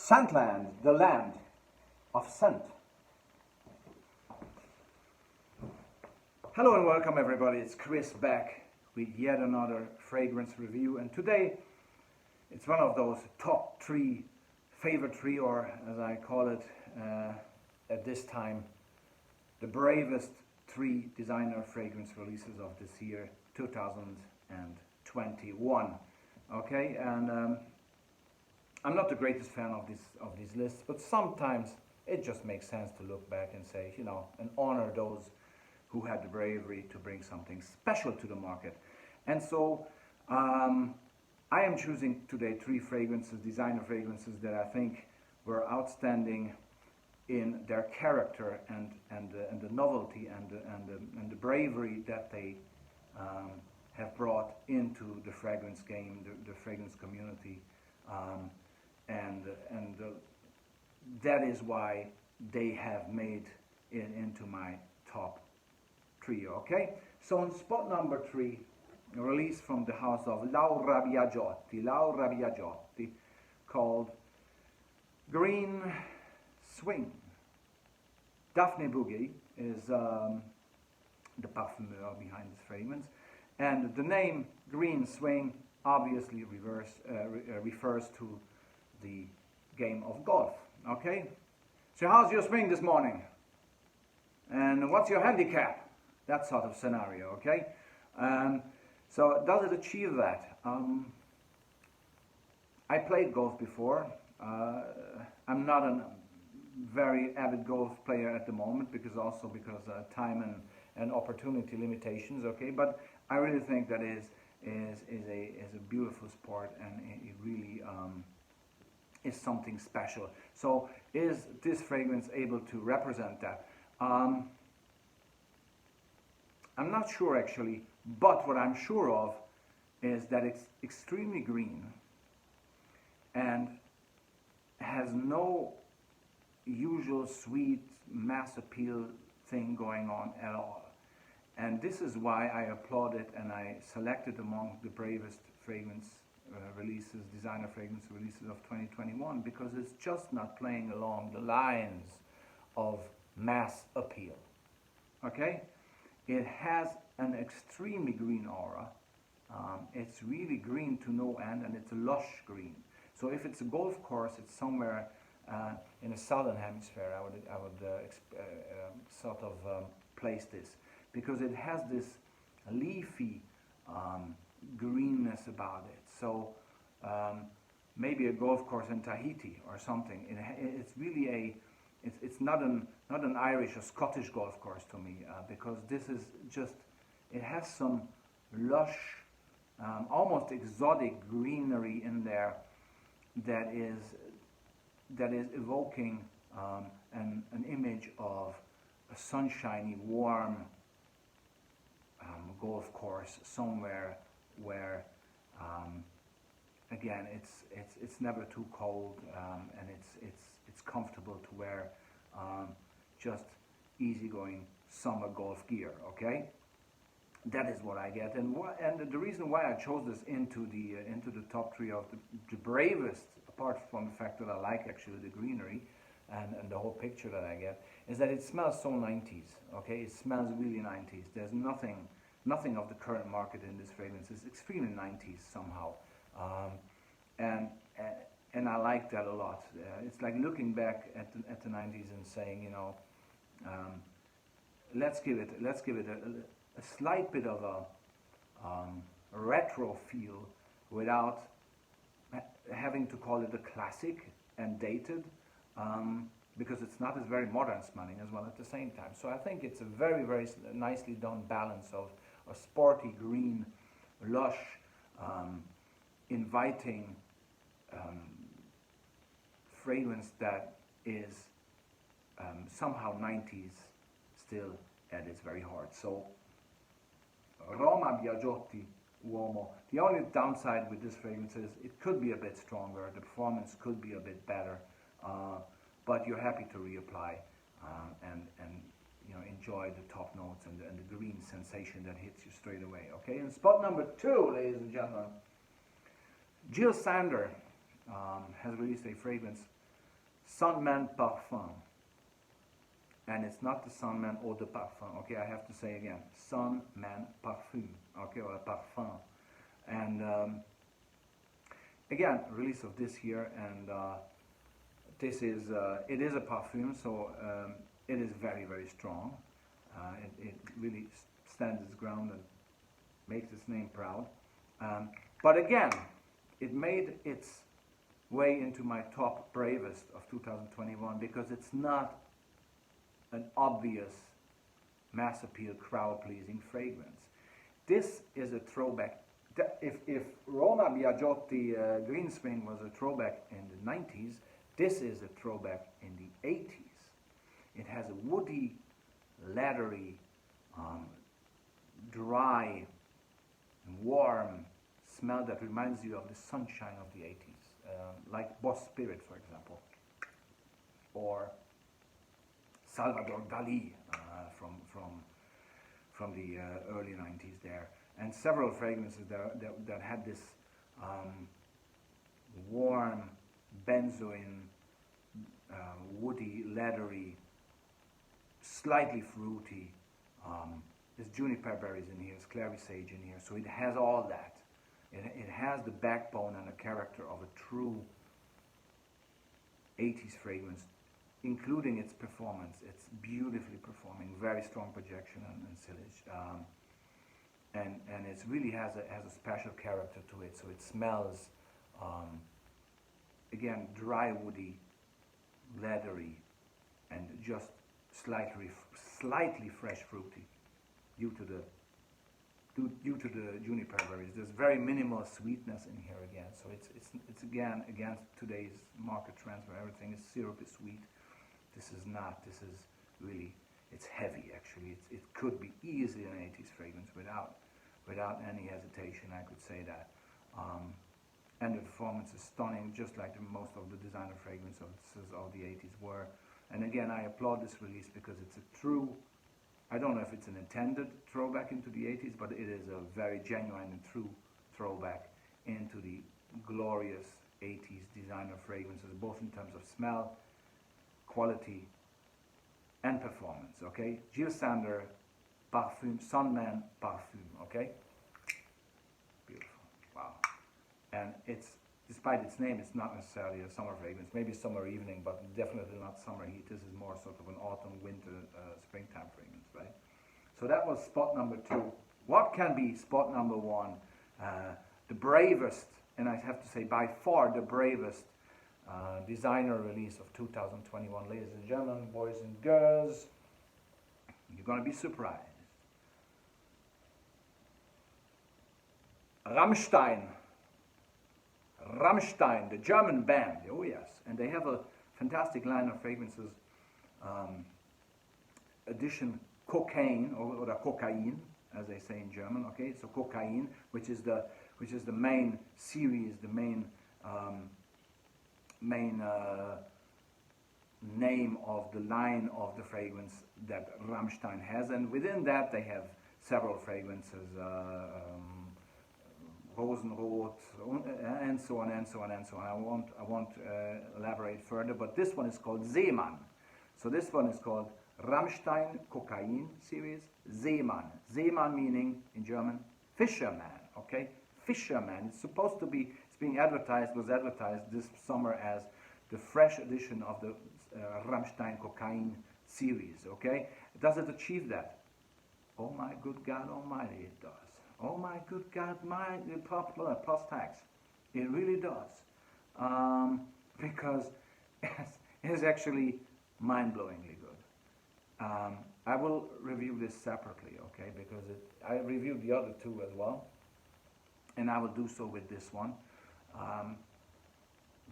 Scentland, the land of scent. Hello and welcome everybody, it's Chris back with yet another fragrance review, and today it's one of those top three, favorite three, or as I call it at this time, the bravest three designer fragrance releases of this year, 2021. Okay, and I'm not the greatest fan of these lists, but sometimes it just makes sense to look back and say, you know, and honor those who had the bravery to bring something special to the market. And so I am choosing today three fragrances, designer fragrances, that I think were outstanding in their character and the novelty and the bravery that they have brought into the fragrance game, the fragrance community. That is why they have made it into my top three. Okay, so on spot number three, a release from the house of Laura Biagiotti, called Green Swing. Daphne Bougie is the parfumeur behind this fragrance, and the name Green Swing obviously refers to the game of golf. Okay, so how's your swing this morning? And what's your handicap? That sort of scenario. Okay, so does it achieve that? I played golf before. I'm not a very avid golf player at the moment because time and opportunity limitations. Okay, but I really think that is a beautiful sport, and it really is something special. So is this fragrance able to represent that? I'm not sure actually, but what I'm sure of is that it's extremely green and has no usual sweet mass appeal thing going on at all. And this is why I applaud it, and I selected among the bravest fragrance releases, designer fragrance releases of 2021, because it's just not playing along the lines of mass appeal. Okay? It has an extremely green aura. It's really green to no end, and it's a lush green. So if it's a golf course, it's somewhere in the southern hemisphere. I would sort of place this, because it has this leafy greenness about it. So maybe a golf course in Tahiti or something. It's really it's not an Irish or Scottish golf course to me, because this is just, it has some lush, almost exotic greenery in there that is evoking an image of a sunshiny, warm golf course somewhere where again it's never too cold, and it's comfortable to wear just easygoing summer golf gear. Okay, that is what I get, and the reason why I chose this into the top three of the bravest, apart from the fact that I like actually the greenery and the whole picture that I get, is that it smells so 90s. Okay, it smells really 90s. There's nothing of the current market in this fragrance. It's extremely 90s somehow, and I like that a lot. It's like looking back at the 90s and saying, you know, let's give it a slight bit of a retro feel without having to call it a classic and dated, because it's not as very modern smelling as well at the same time. So I think it's a very, very nicely done balance of a sporty green, lush, inviting fragrance that is somehow 90s still at its very heart. So Roma Biagiotti Uomo. The only downside with this fragrance is it could be a bit stronger, the performance could be a bit better, but you're happy to reapply and you know, enjoy the top notes and the green sensation that hits you straight away. Okay, and spot number two, ladies and gentlemen, Jill Sander has released a fragrance Sunman Parfum. And it's not the Sunman Eau de Parfum, okay? I have to say again, Sunman Parfum, okay, or a Parfum. And again, release of this here, and this is, it is a parfum, so it is very, very strong. It really stands its ground and makes its name proud. But again, it made its way into my top Bravest of 2021 because it's not an obvious mass appeal, crowd pleasing fragrance. This is a throwback. If Roma Biagiotti Green Spring was a throwback in the 90s, this is a throwback in the 80s. It has a woody, leathery, dry, warm smell that reminds you of the sunshine of the 80s, like Boss Spirit, for example, or Salvador Dali from the early 90s there, and several fragrances that had this warm, benzoin, woody, leathery, slightly fruity. There's juniper berries in here, there's clary sage in here, so it has all that. It has the backbone and the character of a true 80s fragrance, including its performance. It's beautifully performing, very strong projection and sillage, and it really has a special character to it. So it smells, again, dry, woody, leathery, and just slightly fresh fruity, due to the juniper berries. There's very minimal sweetness in here again. So it's again against today's market trends where everything is syrupy sweet. This is not. This is really, it's heavy actually. It could be easily an 80s fragrance without any hesitation. I could say that. And the performance is stunning, just like most of the designer fragrances of the 80s were. And again, I applaud this release because it's a true, I don't know if it's an intended throwback into the 80s, but it is a very genuine and true throwback into the glorious 80s designer fragrances, both in terms of smell, quality, and performance, okay? Gilles Sander Parfum, Sunman Parfum, okay? Beautiful, wow. And it's, despite its name, it's not necessarily a summer fragrance, maybe summer evening, but definitely not summer heat. This is more sort of an autumn, winter, springtime fragrance, right? So that was spot number 2. What can be spot number 1? The bravest, and I have to say by far the bravest designer release of 2021. Ladies and gentlemen, boys and girls, you're going to be surprised. Rammstein, the German band, oh yes, and they have a fantastic line of fragrances, edition cocaine or cocaine, as they say in German. Okay, so cocaine, which is the main series, the main name of the line of the fragrance that Rammstein has, and within that they have several fragrances. Rosenrot, and so on and so on and so on. I won't elaborate further, but this one is called Zeeman. So this one is called Rammstein Cocaine series, Zeeman. Zeeman meaning in German fisherman. Okay, fisherman. It's supposed to be. It's being advertised. Was advertised this summer as the fresh edition of the Rammstein Cocaine series. Okay, does it achieve that? Oh my good God Almighty, it does. Oh my good God, plus tax. It really does. Because it's actually mind-blowingly good. I will review this separately, okay, because I reviewed the other 2 as well. And I will do so with this one.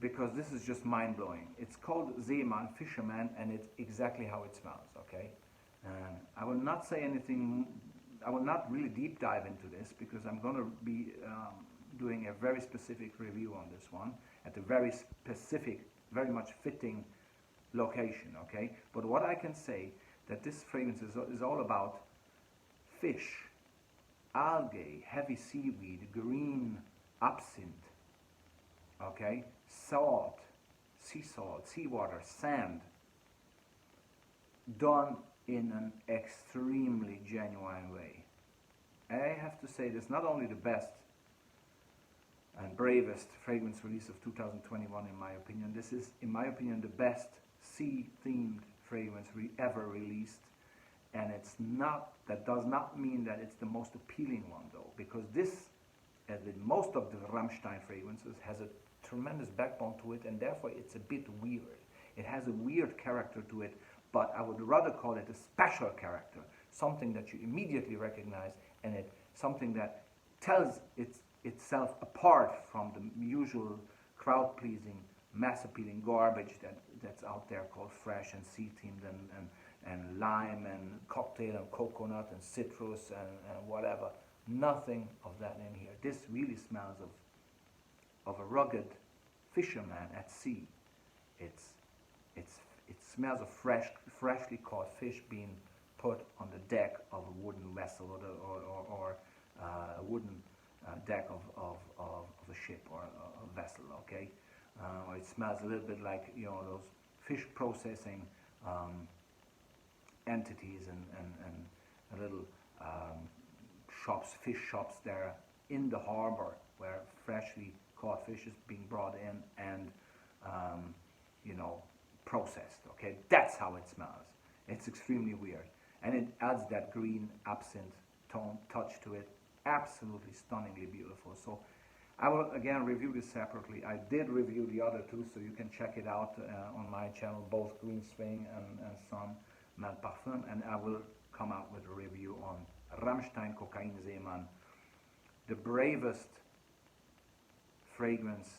Because this is just mind-blowing. It's called Zeeman, Fisherman, and it's exactly how it smells, okay? And I will not say anything. I will not really deep dive into this because I'm going to be doing a very specific review on this one at a very specific, very much fitting location, okay? But what I can say that this fragrance is all about fish, algae, heavy seaweed, green absinthe, okay? Salt, sea salt, seawater, sand, done in an extremely genuine way. I have to say this, not only the best and bravest fragrance release of 2021 in my opinion, this is in my opinion the best sea themed fragrance ever released. And it's not, that does not mean that it's the most appealing one though, because this, as with most of the Rammstein fragrances, has a tremendous backbone to it, and therefore it's a bit weird. It has a weird character to it, but I would rather call it a special character, something that you immediately recognize, and something that tells itself apart from the usual crowd-pleasing, mass-appealing garbage that's out there called fresh and sea-themed and lime and cocktail and coconut and citrus and whatever. Nothing of that in here. This really smells of a rugged fisherman at sea. It smells of freshly caught fish being put on the deck of a wooden vessel or a wooden deck of a ship or a vessel. Okay, or it smells a little bit like those fish processing entities and little shops, fish shops there in the harbor where freshly caught fish is being brought in and processed. Okay, that's how it smells. It's extremely weird, and it adds that green absinthe tone touch to it. Absolutely stunningly beautiful. So I will again review this separately. I did review the other two, so you can check it out on my channel, both Green Swing and Sun Mad Parfum, and I will come out with a review on Rammstein Cocaine Zeeman, the bravest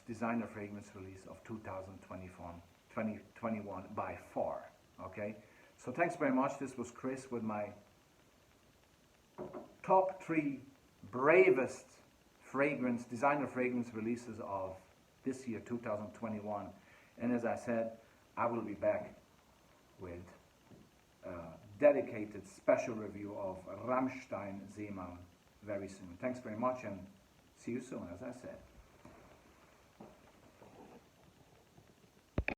designer fragrance release of 2021 by far. Okay, so thanks very much. This was Chris with my top 3 bravest designer fragrance releases of this year 2021, and as I said, I will be back with a dedicated special review of Rammstein Zeeman very soon. Thanks very much, and see you soon, as I said.